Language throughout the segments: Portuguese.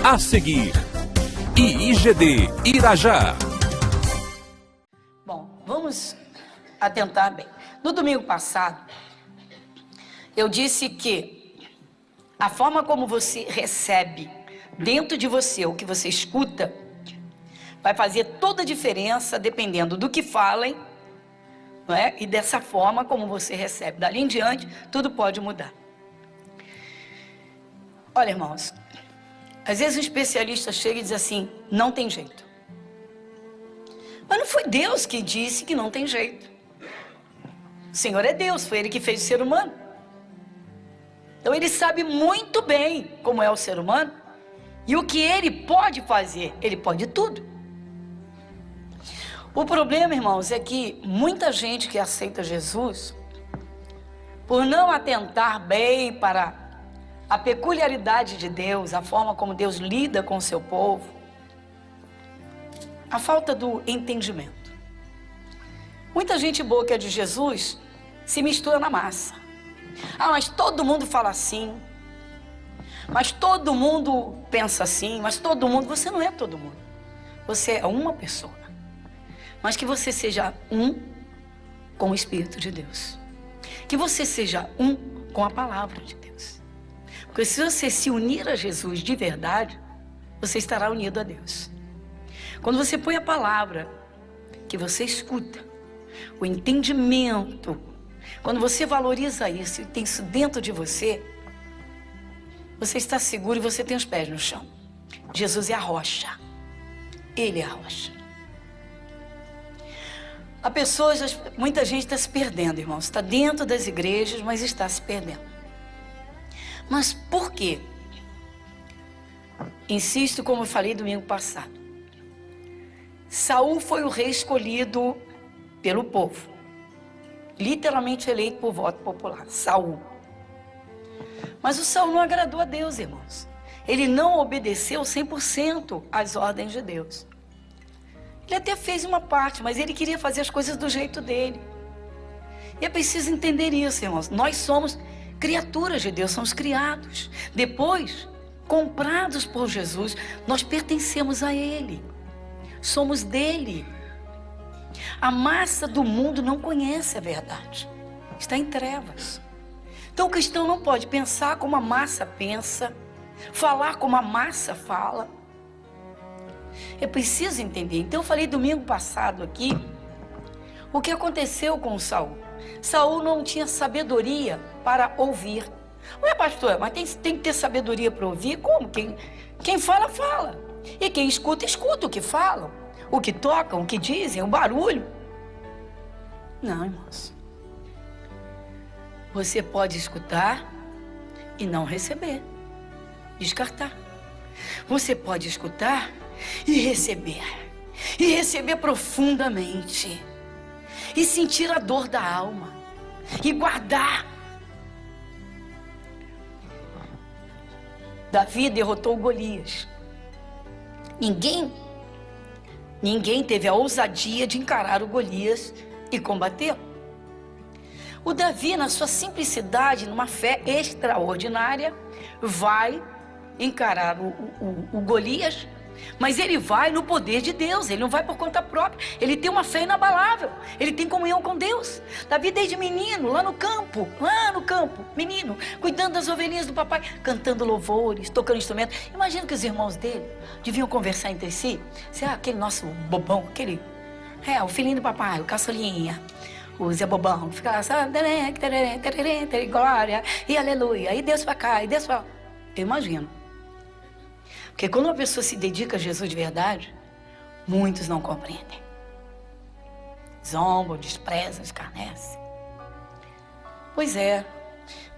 A seguir, IIGD Irajá. Bom, vamos atentar bem. No domingo passado, eu disse que a forma como você recebe dentro de você o que você escuta vai fazer toda a diferença dependendo do que falem, não é? E dessa forma como você recebe. Dali em diante, tudo pode mudar. Olha, irmãos, às vezes um especialista chega e diz assim, não tem jeito. Mas não foi Deus que disse que não tem jeito. O Senhor é Deus, foi Ele que fez o ser humano. Então Ele sabe muito bem como é o ser humano e o que Ele pode fazer. Ele pode tudo. O problema, irmãos, é que muita gente que aceita Jesus, por não atentar bem para a peculiaridade de Deus, a forma como Deus lida com o seu povo, a falta do entendimento. Muita gente boa que é de Jesus se mistura na massa. Ah, mas todo mundo fala assim, mas todo mundo pensa assim, mas todo mundo... Você não é todo mundo, você é uma pessoa. Mas que você seja um com o Espírito de Deus. Que você seja um com a palavra de Deus. Porque se você se unir a Jesus de verdade, você estará unido a Deus. Quando você põe a palavra que você escuta, o entendimento, quando você valoriza isso e tem isso dentro de você, você está seguro e você tem os pés no chão. Jesus é a rocha. Ele é a rocha. Há pessoas, muita gente está se perdendo, irmãos. Está dentro das igrejas, mas está se perdendo. Mas por quê? Insisto, como eu falei domingo passado. Saul foi o rei escolhido pelo povo. Literalmente eleito por voto popular. Saul. Mas o Saul não agradou a Deus, irmãos. Ele não obedeceu 100% às ordens de Deus. Ele até fez uma parte, mas ele queria fazer as coisas do jeito dele. E é preciso entender isso, irmãos. Nós somos criaturas de Deus, somos criados. Depois, comprados por Jesus, nós pertencemos a Ele. Somos dele. A massa do mundo não conhece a verdade. Está em trevas. Então o cristão não pode pensar como a massa pensa, falar como a massa fala. É preciso entender. Então eu falei domingo passado aqui o que aconteceu com Saul. Saul não tinha sabedoria para ouvir. Ué, pastor, mas tem que ter sabedoria para ouvir? Como? Quem fala, fala. E quem escuta, escuta o que falam, o que tocam, o que dizem, o barulho. Não, irmãos. Você pode escutar e não receber, descartar. Você pode escutar e receber profundamente, e sentir a dor da alma, e guardar. Davi derrotou Golias. Ninguém teve a ousadia de encarar o Golias e combatê-lo. O Davi, na sua simplicidade, numa fé extraordinária, vai encarar o Golias, mas ele vai no poder de Deus, ele não vai por conta própria, ele tem uma fé inabalável, ele tem comunhão com Deus. Davi desde menino, lá no campo, menino, cuidando das ovelhinhas do papai, cantando louvores, tocando instrumentos. Imagina que os irmãos dele deviam conversar entre si, aquele nosso bobão, o filhinho do papai, o caçulinha, o Zé Bobão, ficava glória, e aleluia, e Deus pra cá, e Deus pra lá. Eu imagino. Porque quando uma pessoa se dedica a Jesus de verdade, muitos não compreendem. Zombam, desprezam, escarnecem. Pois é,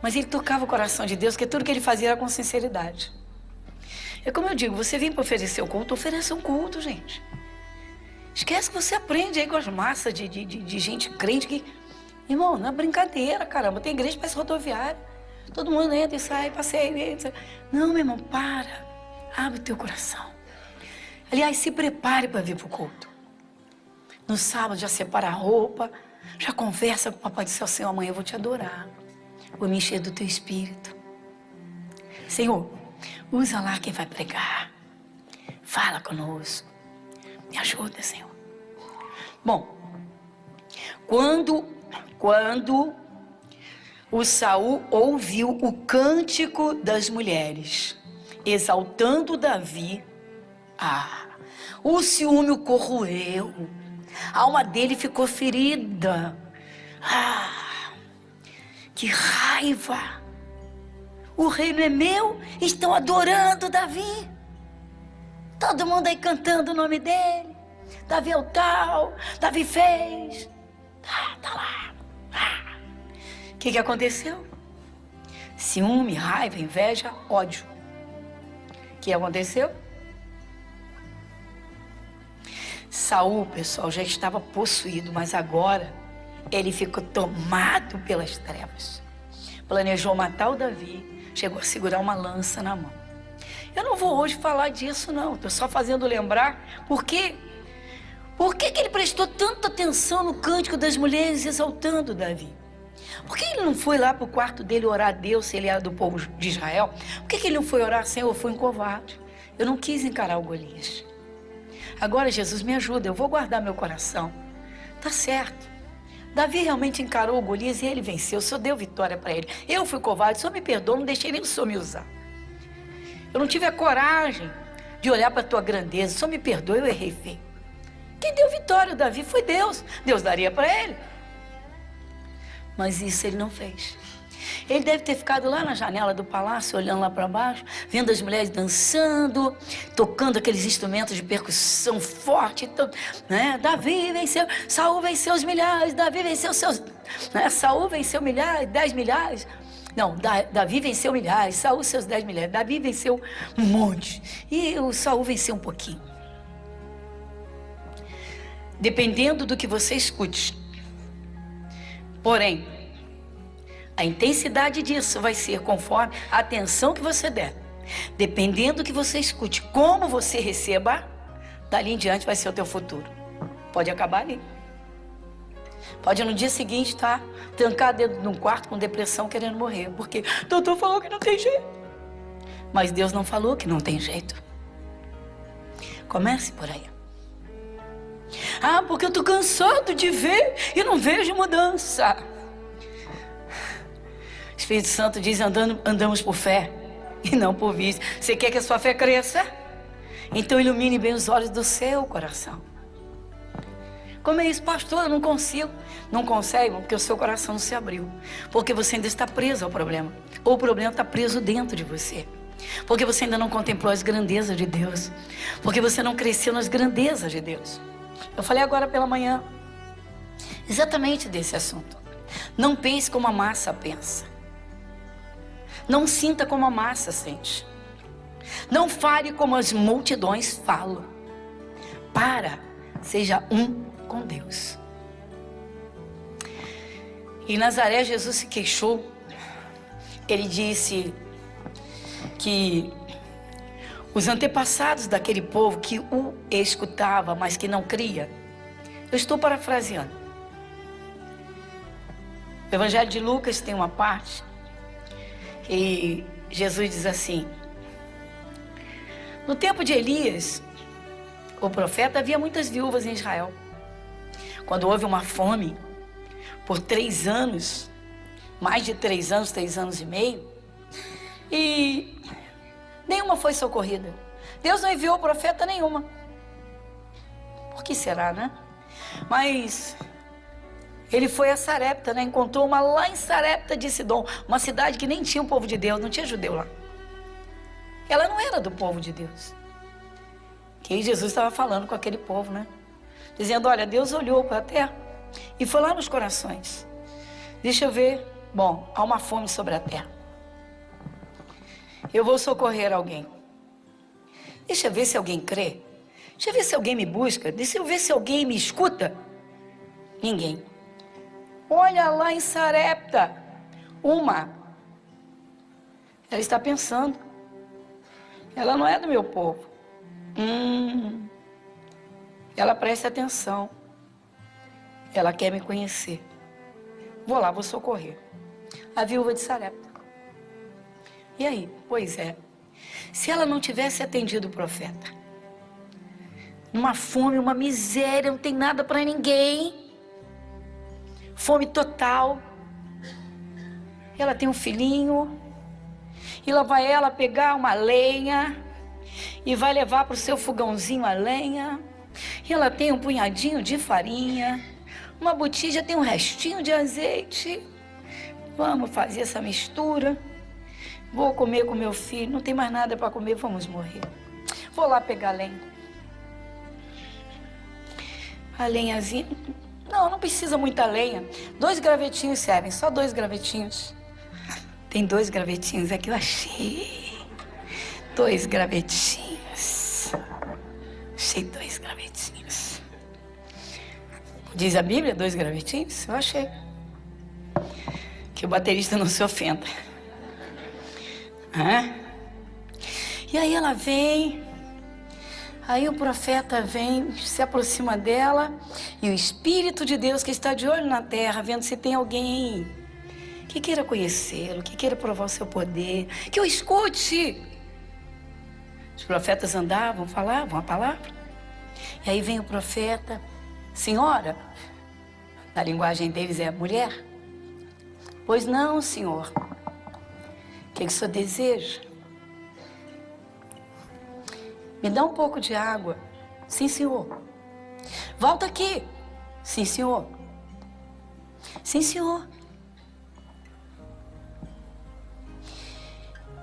mas ele tocava o coração de Deus, porque tudo que ele fazia era com sinceridade. É como eu digo, você vem para oferecer o culto, ofereça um culto, gente. Esquece que você aprende aí com as massas de gente crente que... Irmão, não é brincadeira, caramba. Tem igreja que parece rodoviária. Todo mundo entra e sai, passeia. Não, meu irmão, para. Abre o teu coração. Aliás, se prepare para vir para o culto. No sábado, já separa a roupa, já conversa com o Papai do Céu. Senhor, amanhã eu vou te adorar. Vou me encher do teu espírito. Senhor, usa lá quem vai pregar. Fala conosco. Me ajuda, Senhor. Bom, quando o Saul ouviu o cântico das mulheres, exaltando Davi, o ciúme o corroeu, a alma dele ficou ferida. Que raiva! O reino é meu, estão adorando Davi. Todo mundo aí cantando o nome dele. Davi é o tal, Davi fez. Tá lá. O que aconteceu? Ciúme, raiva, inveja, ódio. O que aconteceu? Saul, pessoal, já estava possuído, mas agora ele ficou tomado pelas trevas. Planejou matar o Davi, chegou a segurar uma lança na mão. Eu não vou hoje falar disso, não. Estou só fazendo lembrar por que ele prestou tanta atenção no cântico das mulheres exaltando Davi. Por que ele não foi lá para o quarto dele orar a Deus, se ele era do povo de Israel? Por que ele não foi orar, Senhor, eu fui um covarde? Eu não quis encarar o Golias. Agora, Jesus, me ajuda, eu vou guardar meu coração. Tá certo. Davi realmente encarou o Golias e ele venceu. O Senhor deu vitória para ele. Eu fui covarde, o Senhor me perdoa, não deixei nem o Senhor me usar. Eu não tive a coragem de olhar para a tua grandeza. O Senhor me perdoa, eu errei feio. Quem deu vitória, Davi, foi Deus. Deus daria para ele. Mas isso ele não fez. Ele deve ter ficado lá na janela do palácio, olhando lá para baixo, vendo as mulheres dançando, tocando aqueles instrumentos de percussão forte. Então, né? Davi venceu, Saul venceu os milhares, Davi venceu seus... Né? Saul venceu milhares, 10 milhares. Não, Davi venceu milhares, Saul seus 10 milhares. Davi venceu um monte. E o Saul venceu um pouquinho. Dependendo do que você escute. Porém, a intensidade disso vai ser conforme a atenção que você der. Dependendo do que você escute, como você receba, dali em diante vai ser o teu futuro. Pode acabar ali. Pode no dia seguinte estar trancado dentro de um quarto com depressão, querendo morrer. Porque o doutor falou que não tem jeito. Mas Deus não falou que não tem jeito. Comece por aí. Porque eu estou cansado de ver e não vejo mudança. O Espírito Santo diz, andamos por fé e não por vista. Você quer que a sua fé cresça? Então ilumine bem os olhos do seu coração. Como é isso, pastor? Eu não consigo. Não consegue porque o seu coração não se abriu. Porque você ainda está preso ao problema. Ou o problema está preso dentro de você. Porque você ainda não contemplou as grandezas de Deus. Porque você não cresceu nas grandezas de Deus. Eu falei agora pela manhã exatamente desse assunto. Não pense como a massa pensa. Não sinta como a massa sente. Não fale como as multidões falam. Seja um com Deus. Em Nazaré, Jesus se queixou. Ele disse que os antepassados daquele povo que o escutava, mas que não cria. Eu estou parafraseando. O Evangelho de Lucas tem uma parte e Jesus diz assim: no tempo de Elias, o profeta, havia muitas viúvas em Israel. Quando houve uma fome por 3 anos, mais de 3 anos, 3 anos e meio, e nenhuma foi socorrida. Deus não enviou profeta nenhuma. Por que será, né? Mas ele foi a Sarepta, né? Encontrou uma lá em Sarepta de Sidom, uma cidade que nem tinha o povo de Deus, não tinha judeu lá. Ela não era do povo de Deus. Que Jesus estava falando com aquele povo, né? Dizendo, olha, Deus olhou para a terra e foi lá nos corações. Deixa eu ver. Bom, há uma fome sobre a terra. Eu vou socorrer alguém. Deixa eu ver se alguém crê. Deixa eu ver se alguém me busca. Deixa eu ver se alguém me escuta. Ninguém. Olha lá em Sarepta. Ela está pensando. Ela não é do meu povo. Ela presta atenção. Ela quer me conhecer. Vou lá, vou socorrer. A viúva de Sarepta. E aí? Pois é. Se ela não tivesse atendido o profeta, numa fome, uma miséria, não tem nada para ninguém. Fome total. Ela tem um filhinho, e lá vai ela pegar uma lenha, e vai levar para o seu fogãozinho a lenha. E ela tem um punhadinho de farinha, uma botija tem um restinho de azeite. Vamos fazer essa mistura. Vou comer com meu filho, não tem mais nada para comer, vamos morrer. Vou lá pegar lenha. A lenhazinha, não precisa muita lenha. 2 gravetinhos servem, só 2 gravetinhos. Tem 2 gravetinhos aqui, eu achei. 2 gravetinhos. Achei 2 gravetinhos. Diz a Bíblia, 2 gravetinhos? Eu achei. Que o baterista não se ofenda. E aí ela vem, aí o profeta vem, se aproxima dela, e o Espírito de Deus que está de olho na terra, vendo se tem alguém que queira conhecê-lo, que queira provar o seu poder, que o escute. Os profetas andavam, falavam a palavra, e aí vem o profeta, senhora, na linguagem deles é mulher. Pois não, senhor. O que o senhor deseja? Me dá um pouco de água. Sim, senhor. Volta aqui. Sim, senhor. Sim, senhor.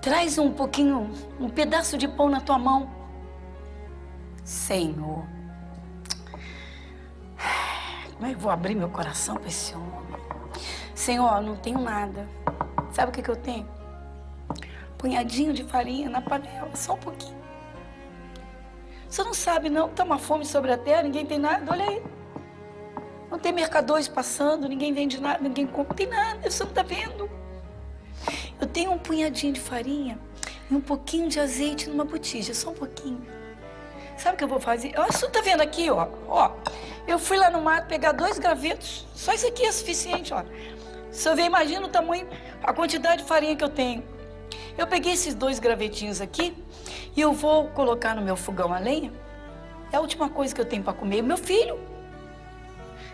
Traz um pouquinho, um pedaço de pão na tua mão. Senhor. Como é que eu vou abrir meu coração para esse homem? Senhor, não tenho nada. Sabe o que eu tenho? Punhadinho de farinha na panela, só um pouquinho. Você não sabe não, tá uma fome sobre a terra, ninguém tem nada, olha aí. Não tem mercadores passando, ninguém vende nada, ninguém compra, não tem nada, você não tá vendo. Eu tenho um punhadinho de farinha e um pouquinho de azeite numa botija, só um pouquinho. Sabe o que eu vou fazer? Ó, você tá vendo aqui, ó. Eu fui lá no mato pegar 2 gravetos, só isso aqui é suficiente, ó. Se eu ver, imagina o tamanho, a quantidade de farinha que eu tenho. Eu peguei esses 2 gravetinhos aqui e eu vou colocar no meu fogão a lenha. É a última coisa que eu tenho para comer. Meu filho.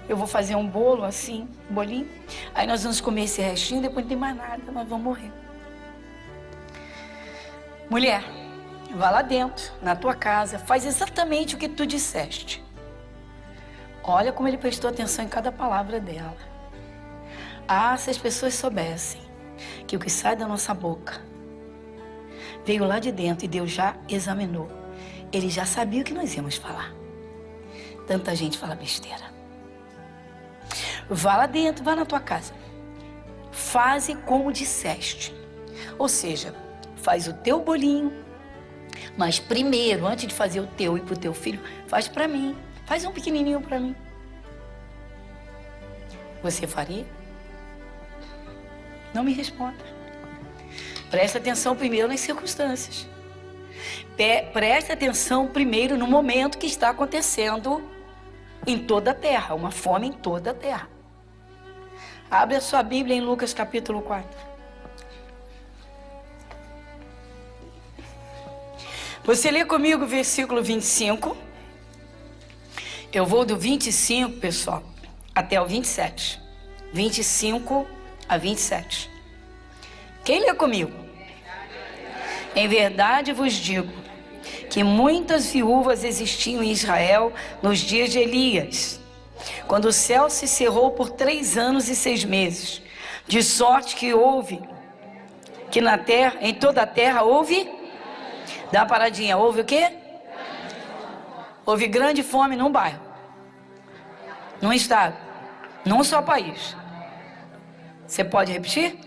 Eu vou fazer um bolo assim, um bolinho. Aí nós vamos comer esse restinho, depois não tem mais nada, nós vamos morrer. Mulher, vá lá dentro, na tua casa, faz exatamente o que tu disseste. Olha como ele prestou atenção em cada palavra dela. Ah, se as pessoas soubessem que o que sai da nossa boca veio lá de dentro e Deus já examinou. Ele já sabia o que nós íamos falar. Tanta gente fala besteira. Vá lá dentro, vá na tua casa. Faze como disseste. Ou seja, faz o teu bolinho, mas primeiro, antes de fazer o teu e pro teu filho, faz para mim. Faz um pequenininho para mim. Você faria? Não me responda. Preste atenção primeiro nas circunstâncias. Preste atenção primeiro no momento que está acontecendo em toda a terra. Uma fome em toda a terra. Abre a sua Bíblia em Lucas capítulo 4. Você lê comigo o versículo 25. Eu vou do 25, pessoal, até o 27. 25 a 27. Quem lê comigo? Em verdade vos digo que muitas viúvas existiam em Israel nos dias de Elias, quando o céu se cerrou por 3 anos e 6 meses, de sorte que houve, que na terra, em toda a terra houve, dá uma paradinha, houve o quê? Houve grande fome num bairro, num estado, num só país. Você pode repetir?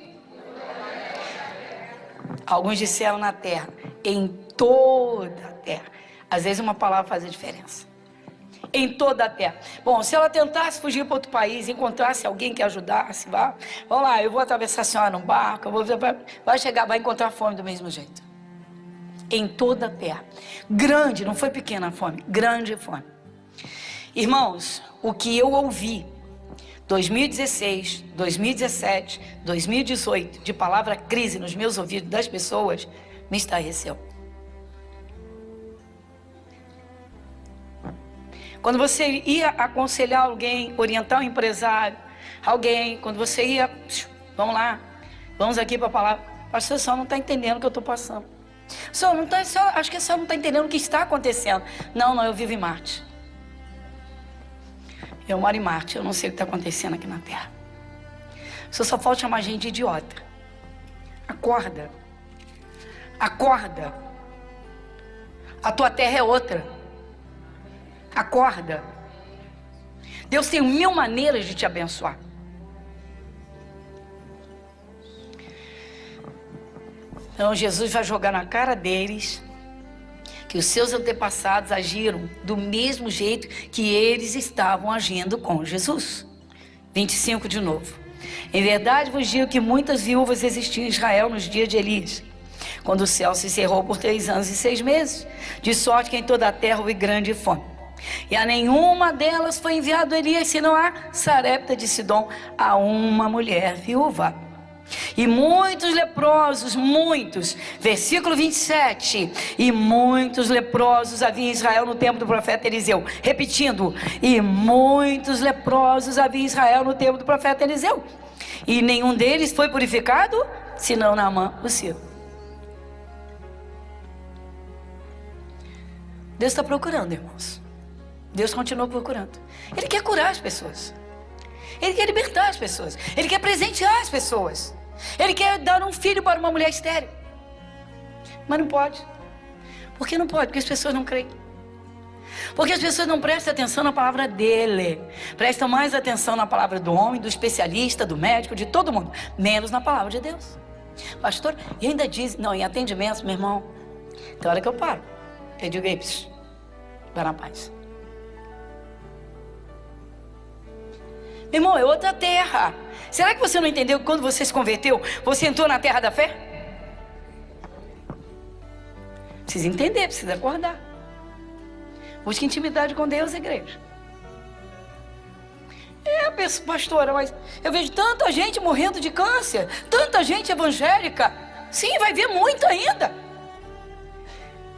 Alguns disseram na terra, em toda a terra. Às vezes uma palavra faz a diferença. Em toda a terra. Bom, se ela tentasse fugir para outro país, encontrasse alguém que ajudasse, vamos lá, eu vou atravessar a senhora num barco, vai chegar, vai encontrar fome do mesmo jeito. Em toda a terra. Grande, não foi pequena a fome, grande fome. Irmãos, o que eu ouvi 2016, 2017, 2018, de palavra crise nos meus ouvidos das pessoas, me estarreceu. Quando você ia aconselhar alguém, orientar um empresário, alguém, quando você ia, vamos lá, vamos aqui para a palavra, pastor, o senhor não está entendendo o que eu estou passando. Acho que o senhor não está entendendo o que está acontecendo. Não, eu vivo em Marte. Eu moro em Marte, eu não sei o que está acontecendo aqui na Terra. O senhor só pode chamar gente de idiota. Acorda. Acorda. A tua terra é outra. Acorda. Deus tem 1000 maneiras de te abençoar. Então Jesus vai jogar na cara deles que os seus antepassados agiram do mesmo jeito que eles estavam agindo com Jesus. 25 de novo. Em verdade vos digo que muitas viúvas existiam em Israel nos dias de Elias, quando o céu se cerrou por 3 anos e 6 meses, de sorte que em toda a terra houve grande fome. E a nenhuma delas foi enviado Elias, senão a Sarepta de Sidom, a uma mulher viúva. E muitos leprosos, versículo 27, e muitos leprosos havia em Israel no tempo do profeta Eliseu. Repetindo, e muitos leprosos havia em Israel no tempo do profeta Eliseu. E nenhum deles foi purificado, senão Naamã, o sírio. Deus está procurando, irmãos. Deus continua procurando. Ele quer curar as pessoas. Ele quer libertar as pessoas. Ele quer presentear as pessoas. Ele quer dar um filho para uma mulher estéril. Mas não pode. Por que não pode? Porque as pessoas não creem. Porque as pessoas não prestam atenção na palavra dele. Prestam mais atenção na palavra do homem, do especialista, do médico, de todo mundo. Menos na palavra de Deus. Pastor, e ainda diz, não, em atendimentos, meu irmão, tem hora que eu paro. Eu digo, ei, vai na paz. Meu irmão, é outra terra. Será que você não entendeu que quando você se converteu, você entrou na terra da fé? Precisa entender, precisa acordar. Busque intimidade com Deus, igreja. Pastora, mas eu vejo tanta gente morrendo de câncer, tanta gente evangélica. Sim, vai ver muito ainda.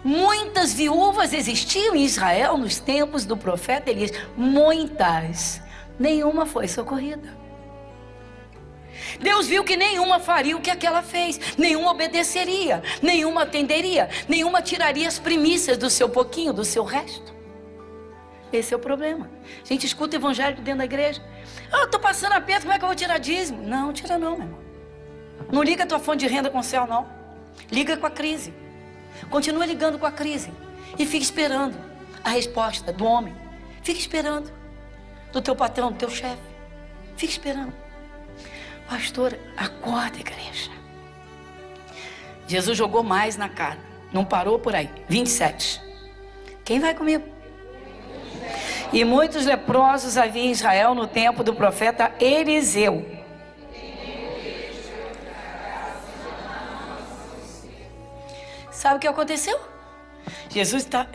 Muitas viúvas existiam em Israel nos tempos do profeta Elias. Muitas. Nenhuma foi socorrida. Deus viu que nenhuma faria o que aquela fez, nenhuma obedeceria, nenhuma atenderia, nenhuma tiraria as primícias do seu pouquinho, do seu resto. Esse é o problema. A gente escuta evangélico dentro da igreja. Estou passando aperto, como é que eu vou tirar dízimo? Não, tira não, meu irmão. Não liga a tua fonte de renda com o céu, não. Liga com a crise. Continua ligando com a crise. E fica esperando a resposta do homem. Fica esperando. Do teu patrão, do teu chefe. Fica esperando. Pastor, acorda, igreja. Jesus jogou mais na cara. Não parou por aí. 27. Quem vai comigo? E muitos leprosos havia em Israel no tempo do profeta Eliseu. Sabe o que aconteceu? Jesus está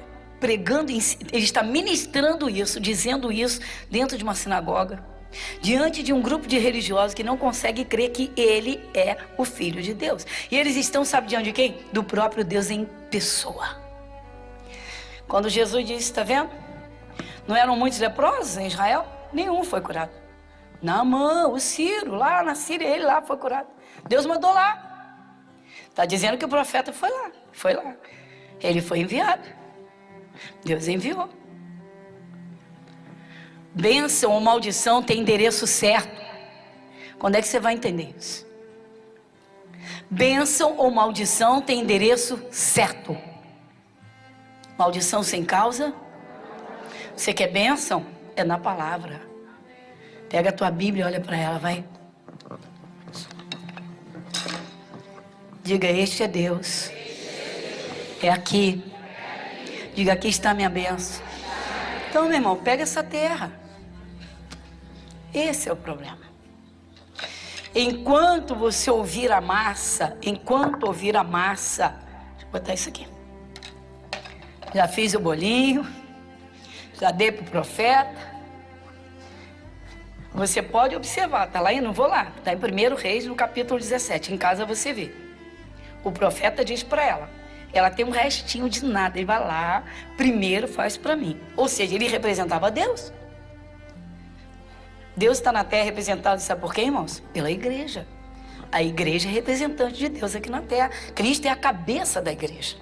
pregando, ele está ministrando isso, dizendo isso dentro de uma sinagoga, diante de um grupo de religiosos que não consegue crer que ele é o Filho de Deus. E eles estão, sabe diante de quem? Do próprio Deus em pessoa. Quando Jesus disse, está vendo? Não eram muitos leprosos em Israel? Nenhum foi curado. Naamã, o Ciro, lá na Síria, ele lá foi curado. Deus mandou lá. Está dizendo que o profeta foi lá. Foi lá. Ele foi enviado. Deus enviou. Bênção ou maldição tem endereço certo. Quando é que você vai entender isso? Bênção ou maldição tem endereço certo. Maldição sem causa. Você quer bênção? É na palavra. Pega a tua Bíblia e olha para ela, vai. Diga, este é Deus. É aqui. Diga, aqui está a minha bênção. Então, meu irmão, pega essa terra. Esse é o problema. Enquanto você ouvir a massa, deixa eu botar isso aqui. Já fiz o bolinho, já dei para o profeta. Você pode observar, tá lá, eu não vou lá. Está em 1 Reis, no capítulo 17. Em casa você vê. O profeta diz para ela: ela tem um restinho de nada. Ele vai lá, primeiro faz para mim. Ou seja, ele representava Deus. Deus está na terra representado, sabe por quê, irmãos? Pela igreja. A igreja é representante de Deus aqui na terra. Cristo é a cabeça da igreja.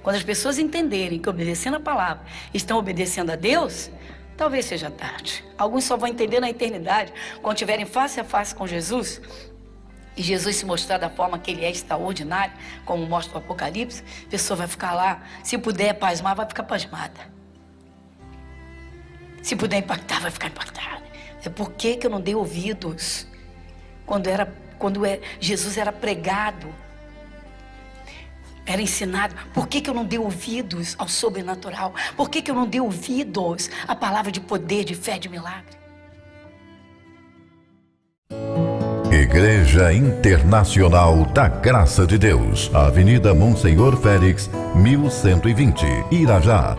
Quando as pessoas entenderem que obedecendo a palavra estão obedecendo a Deus, talvez seja tarde. Alguns só vão entender na eternidade, quando estiverem face a face com Jesus, e Jesus se mostrar da forma que ele é extraordinário, como mostra o Apocalipse, a pessoa vai ficar lá, se puder pasmar, vai ficar pasmada. Se puder impactar, vai ficar impactada. É por que eu não dei ouvidos quando Jesus era pregado, era ensinado? Por que eu não dei ouvidos ao sobrenatural? Por que eu não dei ouvidos à palavra de poder, de fé, de milagre? Igreja Internacional da Graça de Deus, Avenida Monsenhor Félix, 1120, Irajá.